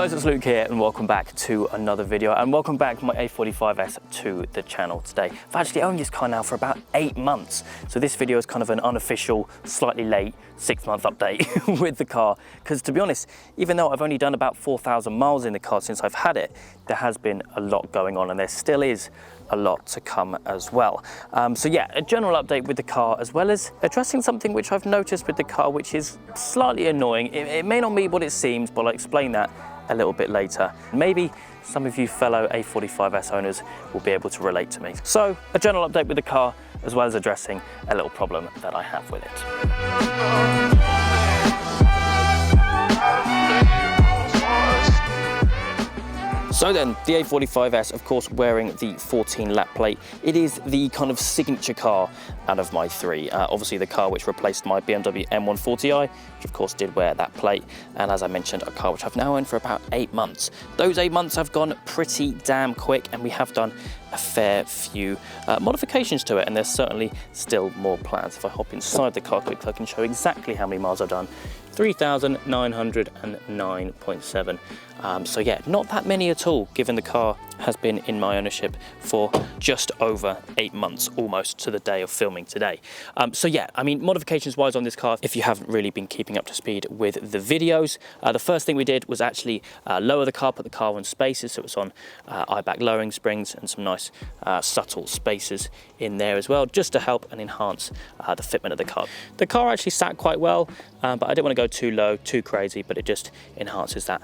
guys, it's Luke here and welcome back to another video, and welcome back my A45S to the channel today. I've actually owned this car now for about 8 months, so this video is kind of an unofficial, slightly late 6-month update with the car, because to be honest, even though I've only done about 4,000 miles in the car since I've had it, there has been a lot going on and there still is a lot to come as well. So yeah, a general update with the car, as well as addressing something which I've noticed with the car which is slightly annoying. It may not be what it seems, but I'll explain that a little bit later. Maybe some of you fellow A45S owners will be able to relate to me. So a general update with the car, as well as addressing a little problem that I have with it. So then, the A45S, of course, wearing the 14 lap plate. It is the kind of signature car out of my three. Obviously the car which replaced my BMW M140i, which of course did wear that plate. And as I mentioned, a car which I've now owned for about 8 months. Those 8 months have gone pretty damn quick, and we have done a fair few modifications to it, and there's certainly still more plans. If I hop inside the car quickly, I can show exactly how many miles I've done. 3,909.7. So yeah, not that many at all, given the car has been in my ownership for just over 8 months, almost to the day of filming today. So yeah, I mean, modifications wise on this car, if you haven't really been keeping up to speed with the videos, the first thing we did was actually lower the car, put the car on spaces, so it's on eye-back lowering springs and some nice subtle spacers in there as well, just to help and enhance the fitment of the car. The car actually sat quite well, but I didn't want to go too low, too crazy, but it just enhances that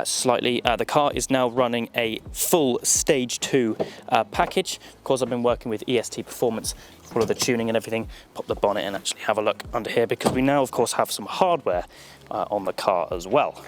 slightly. The car is now running a full stage 2 package. Of course, I've been working with EST Performance for all of the tuning and everything. Pop the bonnet and actually have a look under here, because we now of course have some hardware on the car as well.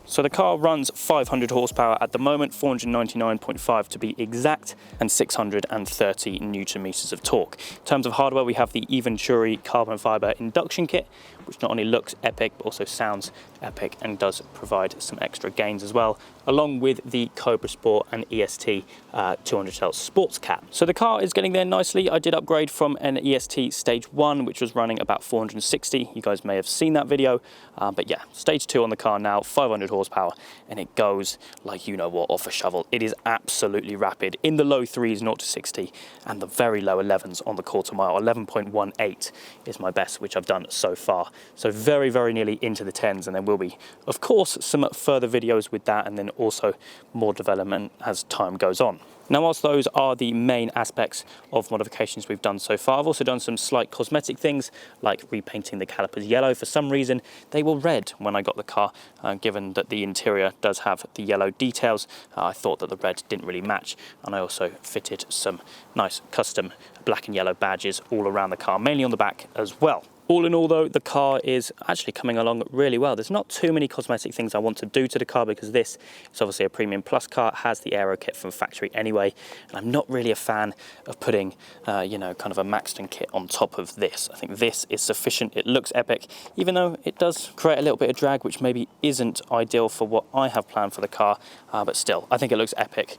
So the car runs 500 horsepower at the moment, 499.5 to be exact, and 630 newton meters of torque. In terms of hardware, we have the Venturi carbon fiber induction kit, which not only looks epic but also sounds epic and does provide some extra gains as well, along with the Cobra Sport and EST 200L sports cap. So the car is getting there nicely. I did upgrade from an EST stage 1, which was running about 460. You guys may have seen that video, but yeah, stage 2 on the car now, 500 horsepower, and it goes like you know what off a shovel. It is absolutely rapid, in the low 3s 0 to 60, and the very low 11s on the quarter mile. 11.18 is my best, which I've done so far. So very, very nearly into the 10s, and there will be, of course, some further videos with that, and then also more development as time goes on. Now, whilst those are the main aspects of modifications we've done so far, I've also done some slight cosmetic things, like repainting the calipers yellow. For some reason, they were red when I got the car. Given that the interior does have the yellow details, I thought that the red didn't really match. And I also fitted some nice custom black and yellow badges all around the car, mainly on the back as well. All in all though, the car is actually coming along really well. There's not too many cosmetic things I want to do to the car, because this is obviously a premium plus car. It has the aero kit from factory anyway, and I'm not really a fan of putting, you know, kind of a Maxton kit on top of this. I think this is sufficient. It looks epic, even though it does create a little bit of drag, which maybe isn't ideal for what I have planned for the car, but still, I think it looks epic.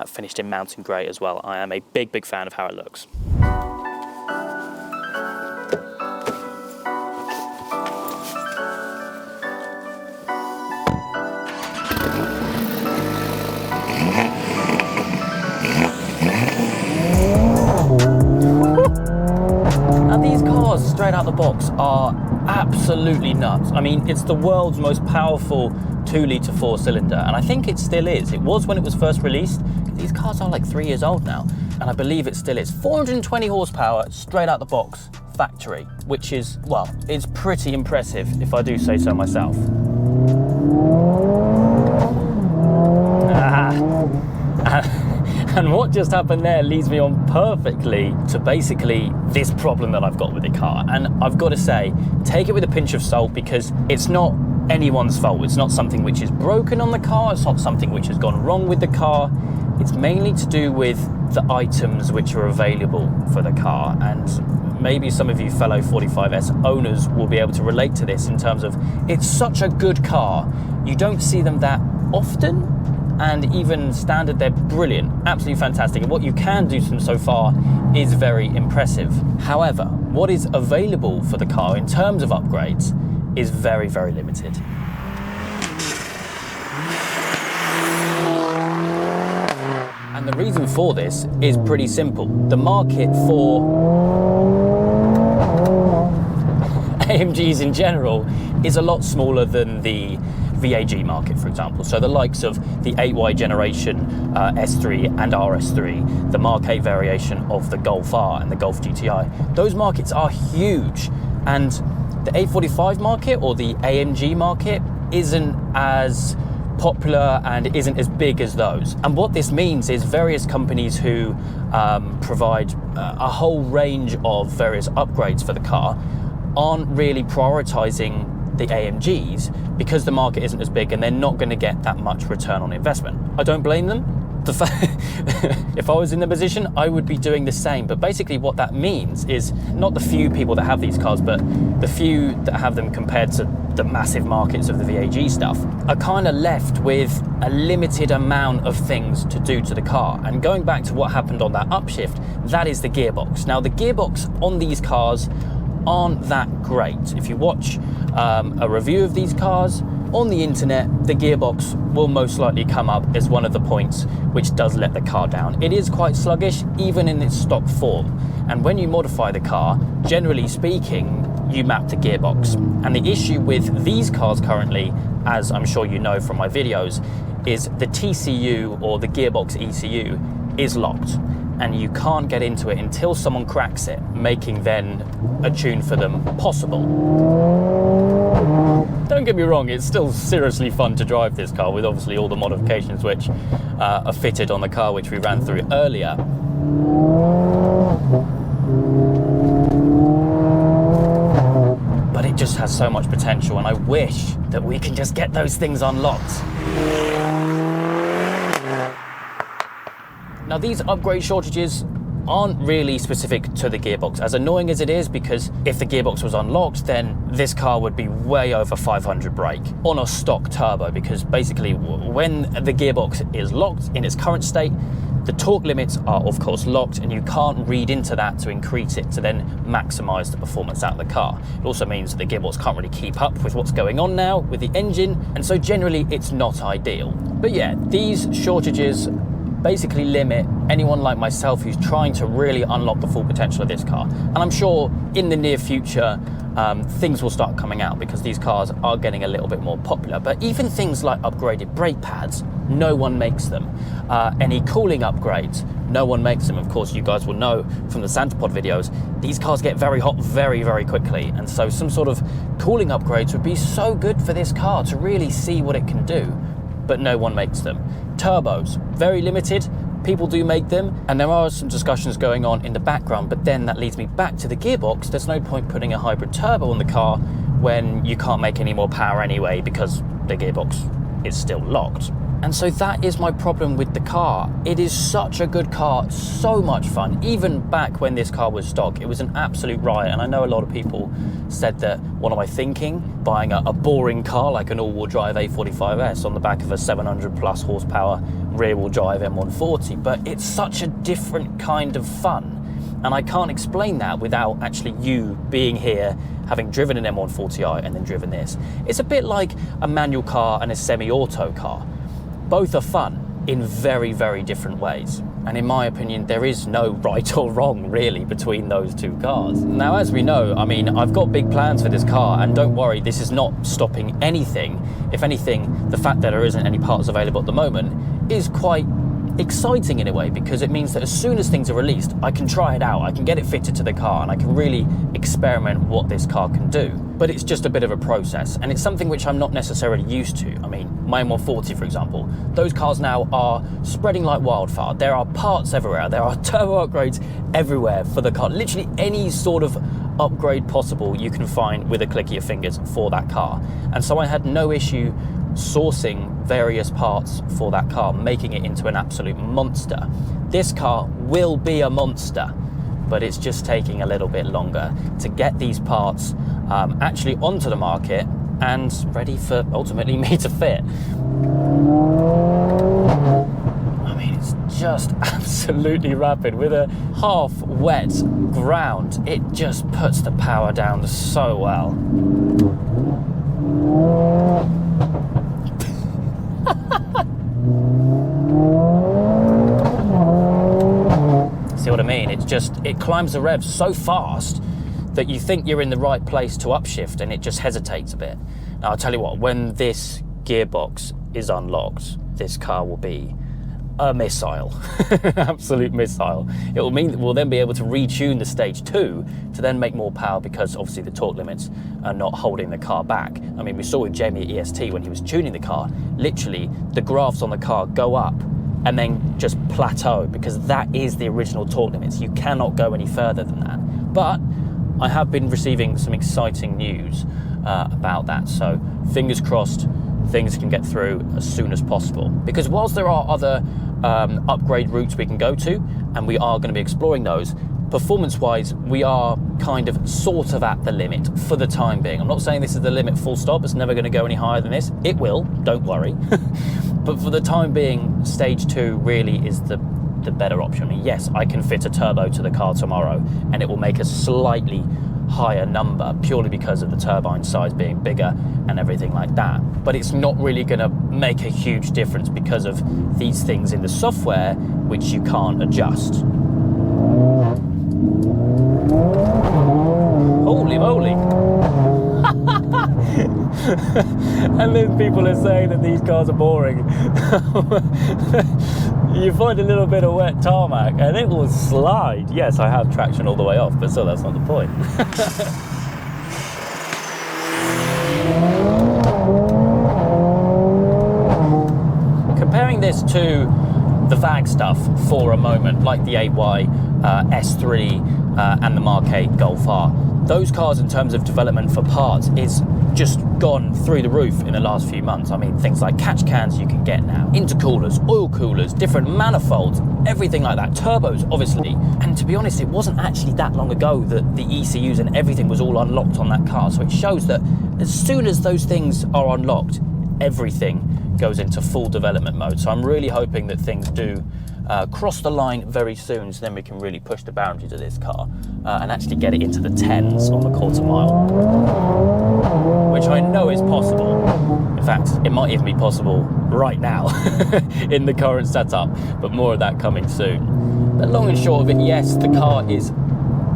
Finished in mountain grey as well. I am a big fan of how it looks. Straight out the box are absolutely nuts. I mean, it's the world's most powerful 2-litre 4-cylinder, and I think it still is. It was when it was first released. These cars are like 3 years old now, and I believe it still is. 420 horsepower straight out the box, factory, which is, well, it's pretty impressive if I do say so myself. And what just happened there leads me on perfectly to basically this problem that I've got with the car. And I've got to say, take it with a pinch of salt, because it's not anyone's fault. It's not something which is broken on the car. It's not something which has gone wrong with the car. It's mainly to do with the items which are available for the car. And maybe some of you fellow 45S owners will be able to relate to this, in terms of it's such a good car. You don't see them that often. And even standard, they're brilliant, absolutely fantastic. And what you can do to them so far is very impressive. However, what is available for the car in terms of upgrades is very, very limited. And the reason for this is pretty simple. The market for AMGs in general is a lot smaller than the VAG market, for example. So the likes of the 8Y generation S3 and RS3, the Mark 8 variation of the Golf R and the Golf GTI, those markets are huge. And the A45 market or the AMG market isn't as popular and isn't as big as those. And what this means is various companies who provide a whole range of various upgrades for the car aren't really prioritizing the AMGs because the market isn't as big and they're not going to get that much return on investment. I don't blame them. If I was in the position, I would be doing the same. But basically what that means is not the few people that have these cars, but the few that have them compared to the massive markets of the VAG stuff are kind of left with a limited amount of things to do to the car. And going back to what happened on that upshift, that is the gearbox. Now the gearbox on these cars aren't that great. If you watch a review of these cars on the internet, the gearbox will most likely come up as one of the points which does let the car down. It is quite sluggish even in its stock form, and when you modify the car, generally speaking, you map the gearbox. And the issue with these cars currently, as I'm sure you know from my videos, is the TCU or the gearbox ECU is locked, and you can't get into it until someone cracks it, making then a tune for them possible. Don't get me wrong, it's still seriously fun to drive this car with obviously all the modifications which are fitted on the car which we ran through earlier. But it just has so much potential, and I wish that we can just get those things unlocked. Now these upgrade shortages aren't really specific to the gearbox, as annoying as it is, because if the gearbox was unlocked, then this car would be way over 500 brake on a stock turbo, because basically when the gearbox is locked in its current state, the torque limits are of course locked, and you can't read into that to increase it to then maximize the performance out of the car. It also means that the gearbox can't really keep up with what's going on now with the engine, and so generally it's not ideal. But yeah, these shortages basically limit anyone like myself who's trying to really unlock the full potential of this car. And I'm sure in the near future things will start coming out, because these cars are getting a little bit more popular. But even things like upgraded brake pads, no one makes them. Any cooling upgrades, no one makes them. Of course, you guys will know from the Santapod videos, these cars get very hot very, very quickly. And so some sort of cooling upgrades would be so good for this car to really see what it can do. But no one makes them. Turbos, very limited. People do make them, and there are some discussions going on in the background, but then that leads me back to the gearbox. There's no point putting a hybrid turbo on the car when you can't make any more power anyway, because the gearbox is still locked. And so that is my problem with the car. It is such a good car, so much fun. Even back when this car was stock, it was an absolute riot. And I know a lot of people said that, what am I thinking? Buying a boring car like an all-wheel drive A45S on the back of a 700 plus horsepower rear-wheel drive M140. But it's such a different kind of fun. And I can't explain that without actually you being here, having driven an M140i and then driven this. It's a bit like a manual car and a semi-auto car. Both are fun in very, very different ways. And in my opinion, there is no right or wrong really between those two cars. Now, as we know, I mean, I've got big plans for this car, and don't worry, this is not stopping anything. If anything, the fact that there isn't any parts available at the moment is quite exciting in a way, because it means that as soon as things are released, I can try it out, I can get it fitted to the car, and I can really experiment what this car can do. But it's just a bit of a process, and it's something which I'm not necessarily used to. I mean, my M140, for example, those cars now are spreading like wildfire. There are parts everywhere, there are turbo upgrades everywhere for the car. Literally any sort of upgrade possible you can find with a click of your fingers for that car. And so I had no issue sourcing various parts for that car, making it into an absolute monster. This car will be a monster, but it's just taking a little bit longer to get these parts actually onto the market and ready for ultimately me to fit. I mean, it's just absolutely rapid. With a half wet ground, it just puts the power down so well. See what I mean? It climbs the revs so fast that you think you're in the right place to upshift, and it just hesitates a bit. Now, I'll tell you what, when this gearbox is unlocked, this car will be a missile, an absolute missile. It will mean that we'll then be able to retune the stage 2 to then make more power, because obviously the torque limits are not holding the car back. I mean, we saw with Jamie at EST when he was tuning the car, literally the graphs on the car go up and then just plateau, because that is the original torque limits. You cannot go any further than that. But I have been receiving some exciting news about that, so fingers crossed things can get through as soon as possible. Because whilst there are other upgrade routes we can go to, and we are going to be exploring those, performance-wise, we are kind of sort of at the limit for the time being. I'm not saying this is the limit full stop, it's never going to go any higher than this. It will, don't worry. But for the time being, stage 2 really is the better option. I mean, yes, I can fit a turbo to the car tomorrow, and it will make a slightly higher number purely because of the turbine size being bigger and everything like that. But it's not really going to make a huge difference because of these things in the software which you can't adjust. Holy moly! And then people are saying that these cars are boring. You find a little bit of wet tarmac and it will slide. Yes, I have traction all the way off, but still, that's not the point. Comparing this to the VAG stuff for a moment, like the 8Y, S3 and the Mark 8 Golf R, those cars in terms of development for parts is just gone through the roof in the last few months. I mean, things like catch cans you can get now, intercoolers, oil coolers, different manifolds, everything like that, turbos obviously. And to be honest, it wasn't actually that long ago that the ECUs and everything was all unlocked on that car, so it shows that as soon as those things are unlocked, everything goes into full development mode. So I'm really hoping that things do cross the line very soon, so then we can really push the boundaries of this car and actually get it into the 10s on the quarter mile, which I know is possible. In fact, it might even be possible right now in the current setup, but more of that coming soon. But long and short of it, yes, the car is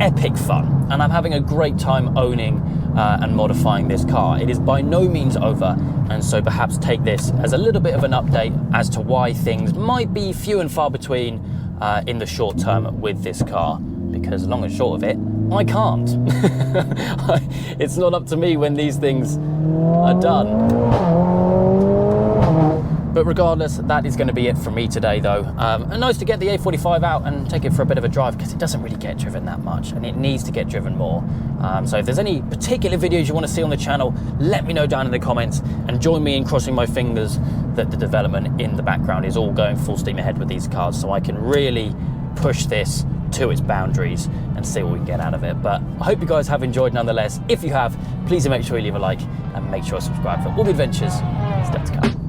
epic fun, and I'm having a great time owning and modifying this car. It is by no means over, and so perhaps take this as a little bit of an update as to why things might be few and far between in the short term with this car, because long and short of it, I can't. It's not up to me when these things are done. But regardless, that is going to be it from me today though. And nice to get the A45 out and take it for a bit of a drive, because it doesn't really get driven that much and it needs to get driven more. So if there's any particular videos you want to see on the channel, let me know down in the comments, and join me in crossing my fingers that the development in the background is all going full steam ahead with these cars, so I can really push this to its boundaries and see what we can get out of it. But I hope you guys have enjoyed nonetheless. If you have, please do make sure you leave a like and make sure to subscribe for all the adventures still to come.